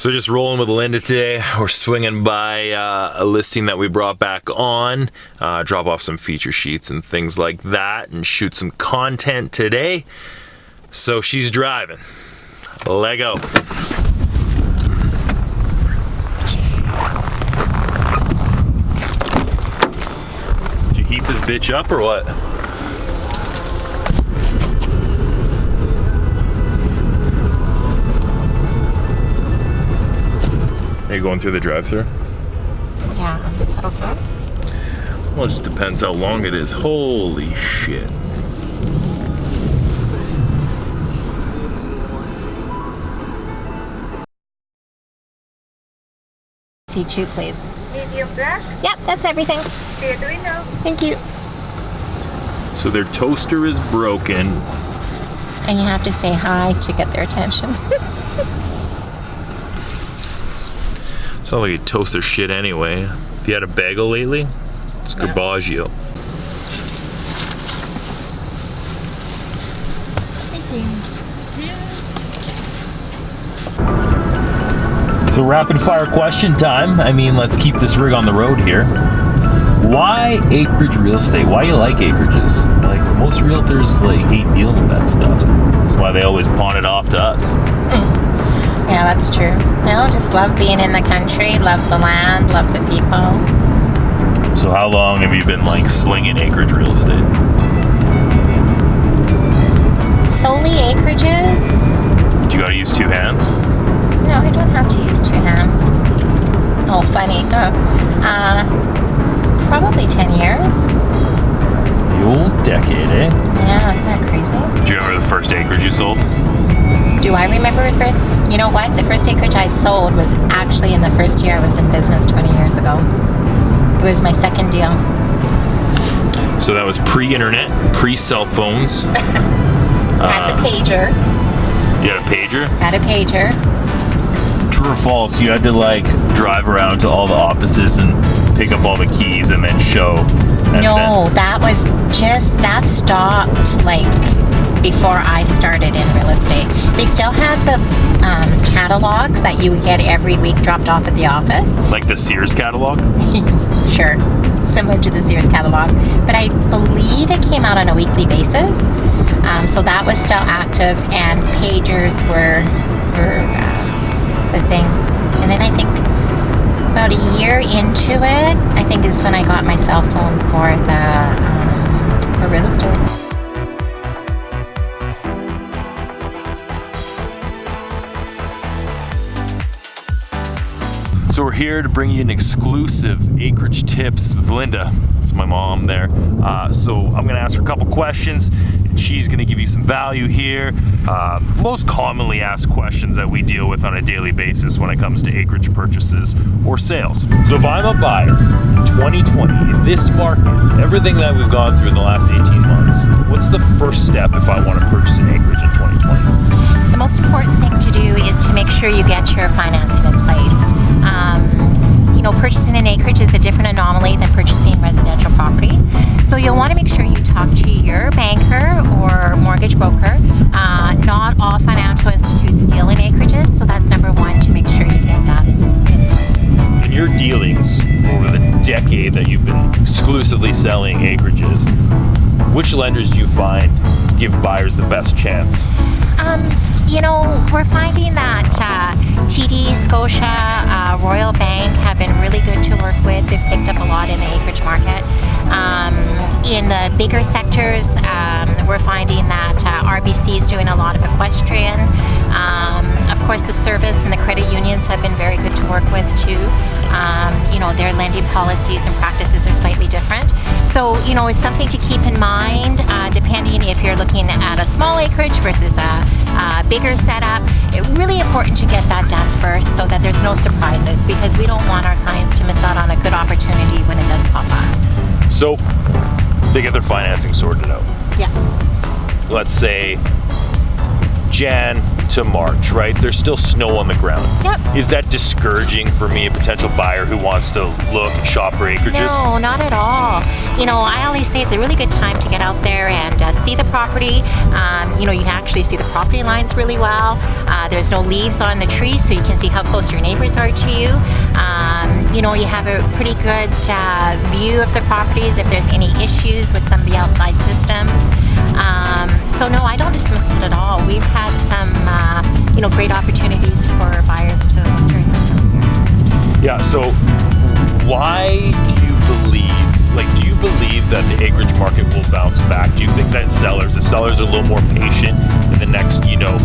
So just rolling with Linda today. We're swinging by a listing that we brought back on, drop off some feature sheets and things like that, and shoot some content today. So she's driving. Let go. Did you heat this bitch up or what? Are you going through the drive-thru? Yeah, is that okay? Well, it just depends how long it is. Holy shit. Feed you, please. Medium black? Yep, that's everything. Okay, do we know? Thank you. So their toaster is broken. And you have to say hi to get their attention. It's not like you toast their shit anyway. If you had a bagel lately, it's garbaggio. Thank you. So rapid fire question time. I mean, let's keep this rig on the road here. Why Acreage Real Estate? Why you like Acreages? Like, most realtors hate dealing with that stuff. That's why they always pawn it off to us. Yeah, that's true. No, just love being in the country, love the land, love the people. So how long have you been slinging Acreage Real Estate? Solely Acreages? Do you gotta use two hands? No, I don't have to use two hands. Oh, funny. Probably 10 years. The old decade, eh? Yeah, isn't that crazy? Do you remember the first acreage you sold? Do I remember it? You know what? The first acreage I sold was actually in the first year I was in business 20 years ago. It was my second deal. So that was pre-internet, pre-cell phones. Had the pager. You had a pager? Had a pager. True or false, you had to drive around to all the offices and pick up all the keys and then show. No, that stopped before I started in real estate. They still had the catalogs that you would get every week dropped off at the office. Like the Sears catalog? Sure, similar to the Sears catalog. But I believe it came out on a weekly basis. So that was still active, and pagers were the thing. And then I think about a year into it, I think is when I got my cell phone for real estate. So we're here to bring you an exclusive Acreage tips with Linda. That's my mom there. So I'm gonna ask her a couple questions, and she's gonna give you some value here. Most commonly asked questions that we deal with on a daily basis when it comes to acreage purchases or sales. So if I'm a buyer in 2020, in this market, everything that we've gone through in the last 18 months, what's the first step if I want to purchase an acreage in 2020? The most important thing to do is to make sure you get your financing in place. Purchasing an acreage is a different anomaly than purchasing residential property. So you'll want to make sure you talk to your banker or mortgage broker. Not all financial institutes deal in acreages, so that's number one, to make sure you get that in place. In your dealings over the decade that you've been exclusively selling acreages, which lenders do you find give buyers the best chance? We're finding that TD, Scotia, Royal Bank have been really good to work with. They've picked up a lot in the acreage market. In the bigger sectors, we're finding that RBC is doing a lot of equestrian. Of course, the service and the credit unions have been very good to work with too. Their lending policies and practices are slightly different. So, it's something to keep in mind, depending if you're looking at a small acreage versus a bigger setup. It's really important to get that done first so that there's no surprises, because we don't want our clients to miss out on a good opportunity when it does pop up. So they get their financing sorted out. Yeah. Let's say Jan into March, right? There's still snow on the ground. Yep. Is that discouraging for me, a potential buyer who wants to look and shop for acreages? No, not at all. You know, I always say it's a really good time to get out there and see the property. You know, you can actually see the property lines really well. There's no leaves on the trees, so you can see how close your neighbors are to you. You know, you have a pretty good view of the properties if there's any issues with some of the outside systems. So no, I don't dismiss it at all. We've had some, you know, great opportunities for buyers to look during this time. Yeah, so why do you believe that the acreage market will bounce back? Do you think that if sellers are a little more patient in the next, you know,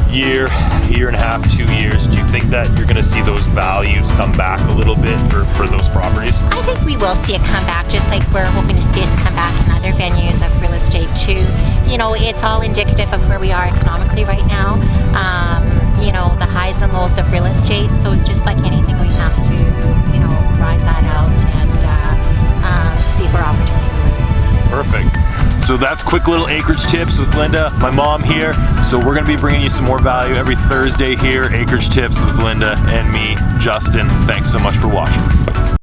year and a half, 2 years, do you think that you're going to see those values come back a little bit for those properties? I think we will see it come back, just like we're hoping to see it come back in other venues of real estate too. You know, it's all indicative of where we are economically right now. You know, the highs and lows of real estate. So it's just like anything, we have to, you know, ride that out and see where opportunity lies. Perfect. So that's quick little acreage tips with Linda, my mom here. So we're gonna be bringing you some more value every Thursday here. Acreage tips with Linda and me, Justin. Thanks so much for watching.